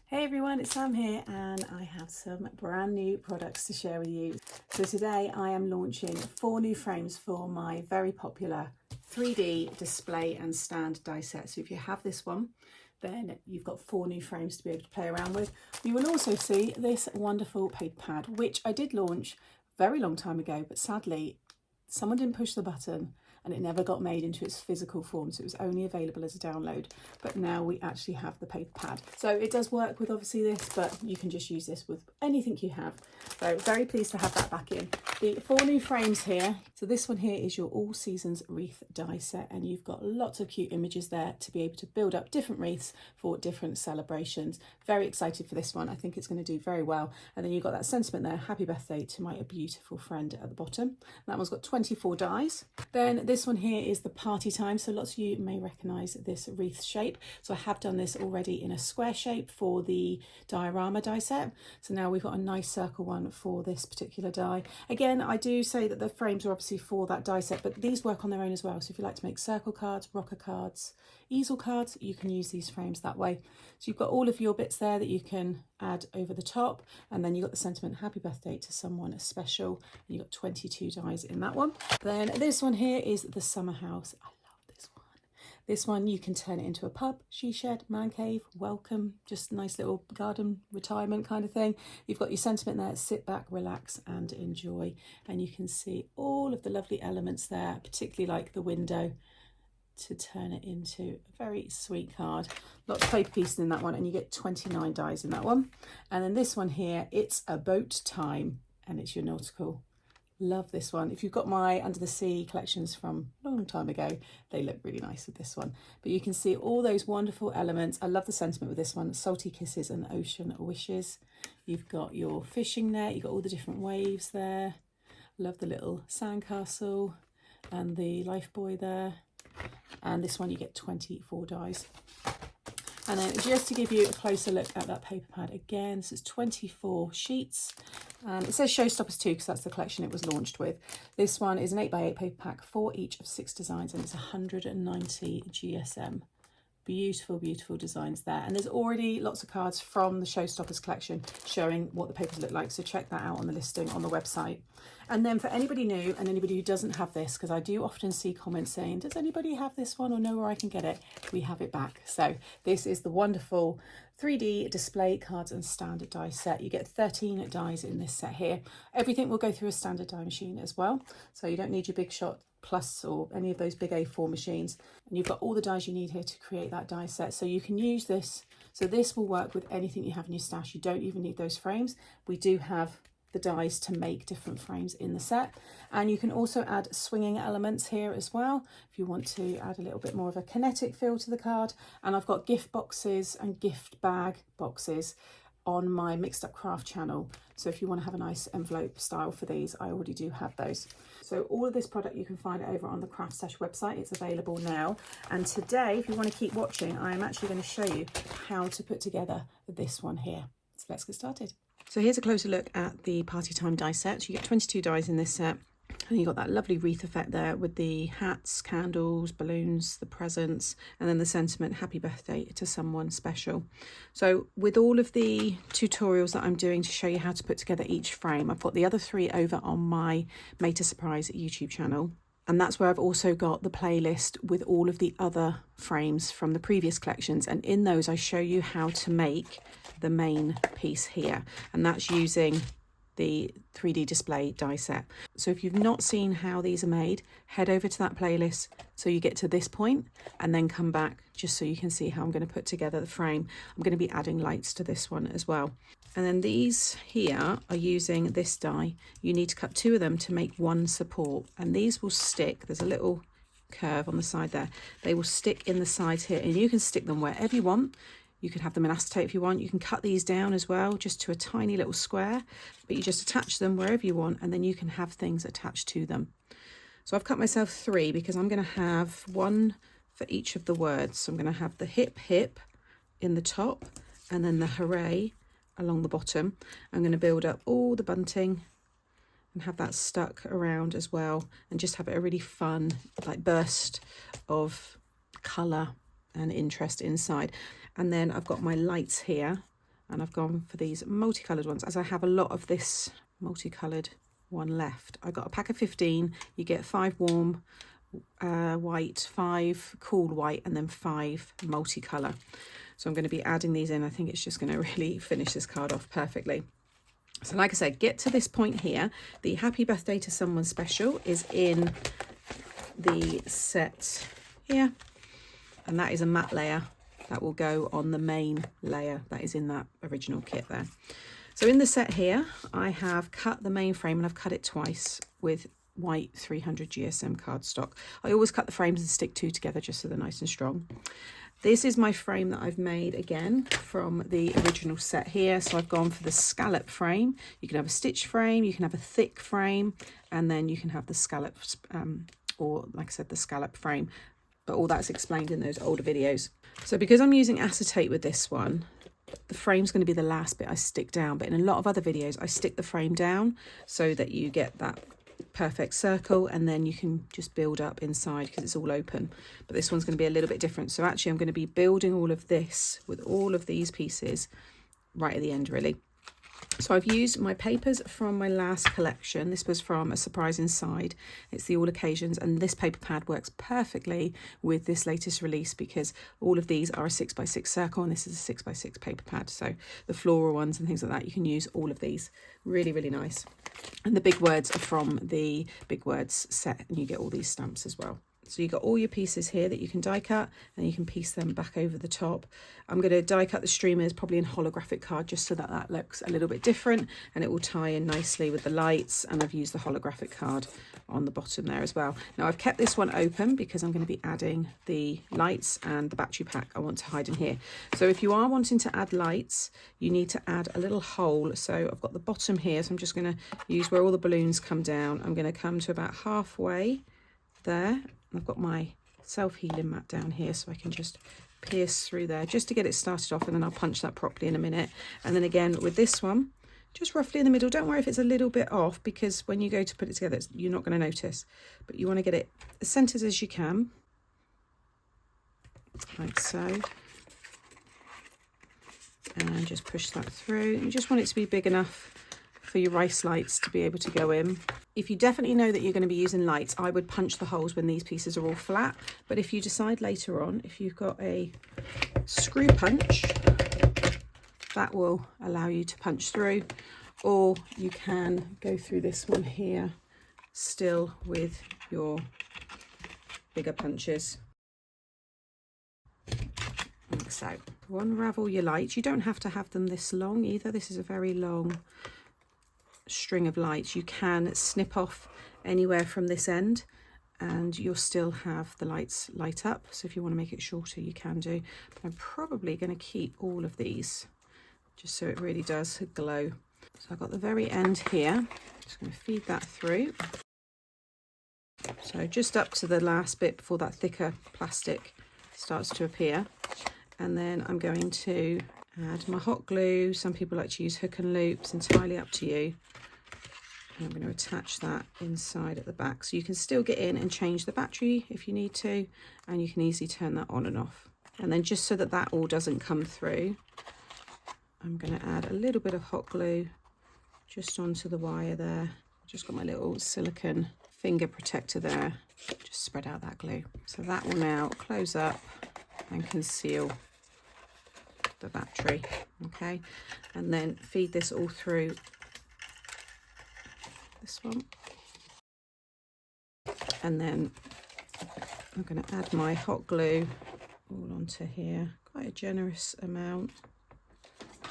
Hey everyone, it's Sam here and I have some brand new products to share with you. So today I am launching 4 new frames for my very popular 3D display and stand die set. So if you have this one, then you've got 4 new frames to be able to play around with. You will also see this wonderful paper pad, which I did launch a very long time ago, but sadly someone didn't push the button and it never got made into its physical form, so it was only available as a download. But now we actually have the paper pad. So it does work with obviously this, but you can just use this with anything you have. So very pleased to have that back in. The 4 new frames here. So this one here is your all seasons wreath die set, and you've got lots of cute images there to be able to build up different wreaths for different celebrations. Very excited for this one. I think it's going to do very well. And then you've got that sentiment there, happy birthday to my beautiful friend at the bottom. That one's got 24 dies. Then this one here is the party time. So lots of you may recognise this wreath shape. So I have done this already in a square shape for the diorama die set. So now we've got a nice circle one for this particular die. Again, I do say that the frames are obviously for that die set, but these work on their own as well. So if you like to make circle cards, rocker cards, easel cards, you can use these frames that way. So you've got all of your bits there that you can add over the top, and then you've got the sentiment happy birthday to someone special, and you've got 22 dies in that one. Then this one here is the summer house. I love this one. This one you can turn it into a pub, she shed, man cave, welcome, just a nice little garden retirement kind of thing. You've got your sentiment there, sit back, relax and enjoy, and you can see all of the lovely elements there, particularly like the window, to turn it into a very sweet card. Lots of paper pieces in that one, and you get 29 dies in that one. And then this one here, it's a boat time, and it's your nautical. Love this one. If you've got my Under the Sea collections from a long time ago, they look really nice with this one. But you can see all those wonderful elements. I love the sentiment with this one, salty kisses and ocean wishes. You've got your fishing net, you've got all the different waves there. Love the little sandcastle and the life buoy there. And this one you get 24 dies. And then just to give you a closer look at that paper pad again, this is 24 sheets. It says Showstoppers 2 because that's the collection it was launched with. This one is an 8x8 paper pack for each of 6 designs, and it's 190 GSM. Beautiful, beautiful designs there. And there's already lots of cards from the Showstoppers collection showing what the papers look like. So check that out on the listing on the website. And then for anybody new and anybody who doesn't have this, because I do often see comments saying, does anybody have this one or know where I can get it? We have it back. So this is the wonderful 3D display cards and standard die set. You get 13 dies in this set here. Everything will go through a standard die machine as well. So you don't need your Big Shot Plus or any of those big A4 machines. And you've got all the dies you need here to create that die set. So you can use this. So this will work with anything you have in your stash. You don't even need those frames. We do have the dies to make different frames in the set, and you can also add swinging elements here as well if you want to add a little bit more of a kinetic feel to the card. And I've got gift boxes and gift bag boxes on my Mixed Up Craft channel, so if you want to have a nice envelope style for these, I already do have those. So all of this product you can find over on the CraftStash website. It's available now, and today if you want to keep watching, I'm actually going to show you how to put together this one here. So let's get started. So here's a closer look at the party time die set. You get 22 dies in this set, and you've got that lovely wreath effect there with the hats, candles, balloons, the presents, and then the sentiment happy birthday to someone special. So with all of the tutorials that I'm doing to show you how to put together each frame, I've got the other 3 over on my Made to Surprise YouTube channel. And that's where I've also got the playlist with all of the other frames from the previous collections. And in those, I show you how to make the main piece here. And that's using the 3D display die set. So if you've not seen how these are made, head over to that playlist so you get to this point and then come back just so you can see how I'm going to put together the frame. I'm going to be adding lights to this one as well. And then these here are using this die. You need to cut 2 of them to make 1 support, and these will stick. There's a little curve on the side there. They will stick in the sides here, and you can stick them wherever you want. You can have them in acetate if you want. You can cut these down as well, just to a tiny little square, but you just attach them wherever you want, and then you can have things attached to them. So I've cut myself 3 because I'm going to have 1 for each of the words. So I'm going to have the hip hip in the top, and then the hooray along the bottom. I'm going to build up all the bunting and have that stuck around as well, and just have it a really fun like burst of colour and interest inside. And then I've got my lights here and I've gone for these multicoloured ones as I have a lot of this multicoloured one left. I got a pack of 15. You get 5 warm white, 5 cool white, and then 5 multicolour. So I'm going to be adding these in. I think it's just going to really finish this card off perfectly. So like I said, get to this point here. The Happy Birthday to Someone special is in the set here, and that is a matte layer that will go on the main layer that is in that original kit there. So in the set here, I have cut the main frame, and I've cut it twice with white 300 GSM cardstock. I always cut the frames and stick 2 together just so they're nice and strong. This is my frame that I've made again from the original set here. So I've gone for the scallop frame. You can have a stitch frame, you can have a thick frame, and then you can have the scallops, or like I said, the scallop frame. But all that's explained in those older videos. So because I'm using acetate with this one, the frame's going to be the last bit I stick down. But in a lot of other videos, I stick the frame down so that you get that perfect circle, and then you can just build up inside because it's all open. But this one's going to be a little bit different. So actually I'm going to be building all of this with all of these pieces right at the end, really. So I've used my papers from my last collection. This was from A Surprise Inside. It's the All Occasions, and this paper pad works perfectly with this latest release because all of these are a 6x6 circle, and this is a 6x6 paper pad. So the floral ones and things like that, you can use all of these. Really, really nice. And the big words are from the Big Words set, and you get all these stamps as well. So you've got all your pieces here that you can die cut, and you can piece them back over the top. I'm going to die cut the streamers probably in holographic card just so that that looks a little bit different, and it will tie in nicely with the lights. And I've used the holographic card on the bottom there as well. Now I've kept this one open because I'm going to be adding the lights and the battery pack I want to hide in here. So if you are wanting to add lights, you need to add a little hole. So I've got the bottom here, so I'm just going to use where all the balloons come down. I'm going to come to about halfway there. I've got my self-healing mat down here, so I can just pierce through there just to get it started off, and then I'll punch that properly in a minute. And then again with this one, just roughly in the middle. Don't worry if it's a little bit off, because when you go to put it together, you're not going to notice. But you want to get it as centered as you can, like so. And just push that through. You just want it to be big enough for your rice lights to be able to go in. If you definitely know that you're going to be using lights, I would punch the holes when these pieces are all flat. But if you decide later on, if you've got a screw punch, that will allow you to punch through, or you can go through this one here still with your bigger punches. Like so. Unravel your lights. You don't have to have them this long either. This is a very long string of lights. You can snip off anywhere from this end and you'll still have the lights light up. So if you want to make it shorter, you can do. But I'm probably going to keep all of these just so it really does glow. So I've got the very end here. Just going to feed that through. So just up to the last bit before that thicker plastic starts to appear. And then I'm going to add my hot glue. Some people like to use hook and loops, entirely up to you. And I'm going to attach that inside at the back. So you can still get in and change the battery if you need to, and you can easily turn that on and off. And then just so that that all doesn't come through, I'm going to add a little bit of hot glue just onto the wire there. Just got my little silicone finger protector there. Just spread out that glue. So that will now close up and conceal the battery. Okay, and then feed this all through this one, and then I'm going to add my hot glue all onto here, quite a generous amount.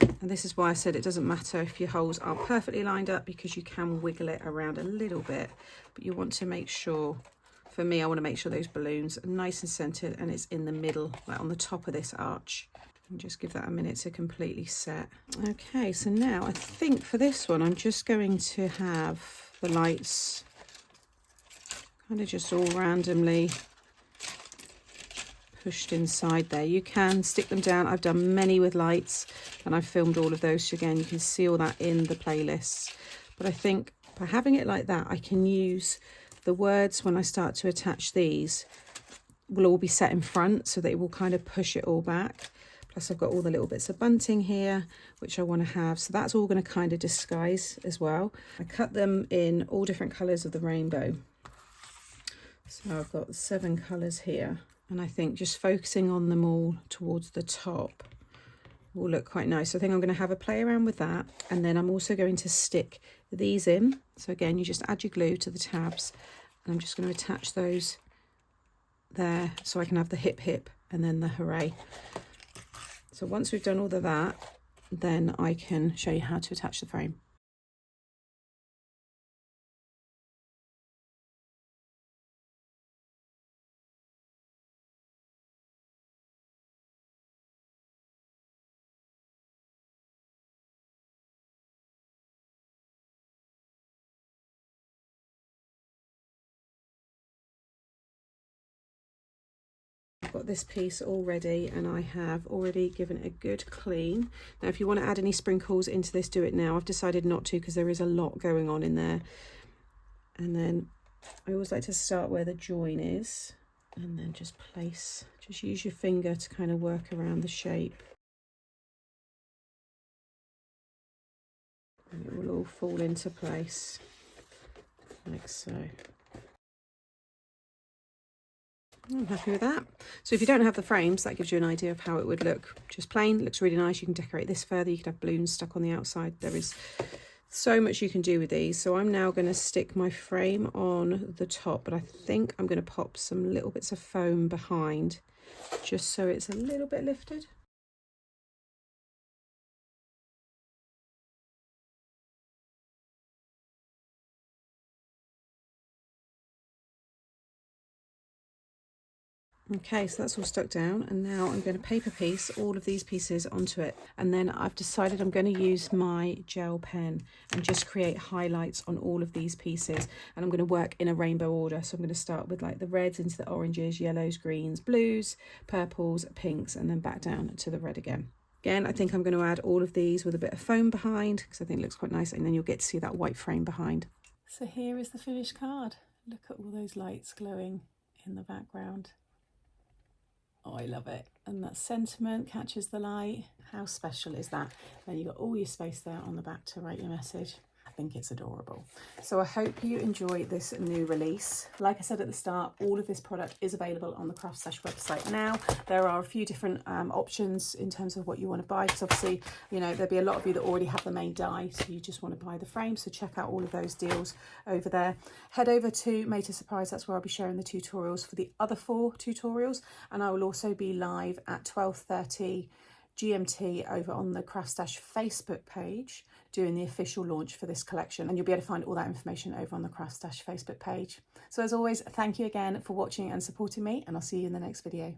And this is why I said it doesn't matter if your holes are perfectly lined up, because you can wiggle it around a little bit, but you want to make sure, for me, I want to make sure those balloons are nice and centered and it's in the middle, like on the top of this arch. And just give that a minute to completely set. Okay, so now I think for this one, I'm just going to have the lights kind of just all randomly pushed inside there. You can stick them down. I've done many with lights and I've filmed all of those. So again, you can see all that in the playlists. But I think by having it like that, I can use the words when I start to attach these will all be set in front, so they will kind of push it all back. Plus I've got all the little bits of bunting here, which I want to have. So that's all going to kind of disguise as well. I cut them in all different colours of the rainbow. So I've got 7 colours here. And I think just focusing on them all towards the top will look quite nice. So I think I'm going to have a play around with that. And then I'm also going to stick these in. So again, you just add your glue to the tabs. And I'm just going to attach those there so I can have the hip hip and then the hooray. So once we've done all of that, then I can show you how to attach the frame. I've got this piece all ready and I have already given it a good clean. Now if you want to add any sprinkles into this, do it now. I've decided not to because there is a lot going on in there. And then I always like to start where the join is and then just use your finger to kind of work around the shape. And it will all fall into place like so. I'm happy with that. So if you don't have the frames, that gives you an idea of how it would look. Just plain, it looks really nice. You can decorate this further. You could have balloons stuck on the outside. There is so much you can do with these. So I'm now going to stick my frame on the top, but I think I'm going to pop some little bits of foam behind just so it's a little bit lifted. Okay, so that's all stuck down, and now I'm going to paper piece all of these pieces onto it, and then I've decided I'm going to use my gel pen and just create highlights on all of these pieces, and I'm going to work in a rainbow order. So I'm going to start with like the reds into the oranges, yellows, greens, blues, purples, pinks, and then back down to the red again. Again, I think I'm going to add all of these with a bit of foam behind because I think it looks quite nice, and then you'll get to see that white frame behind. So here is the finished card. Look at all those lights glowing in the background. Oh, I love it. And that sentiment catches the light. How special is that? Then you've got all your space there on the back to write your message. I think it's adorable. So I hope you enjoy this new release. Like I said at the start, all of this product is available on the CraftStash website now. There are a few different options in terms of what you want to buy, because obviously, you know, there'll be a lot of you that already have the main die, so you just want to buy the frame. So check out all of those deals over there. Head over to Made to Surprise. That's where I'll be sharing the tutorials for the other 4 tutorials, and I will also be live at 12:30 GMT over on the CraftStash Facebook page doing the official launch for this collection, and you'll be able to find all that information over on the CraftStash Facebook page. So as always, thank you again for watching and supporting me, and I'll see you in the next video.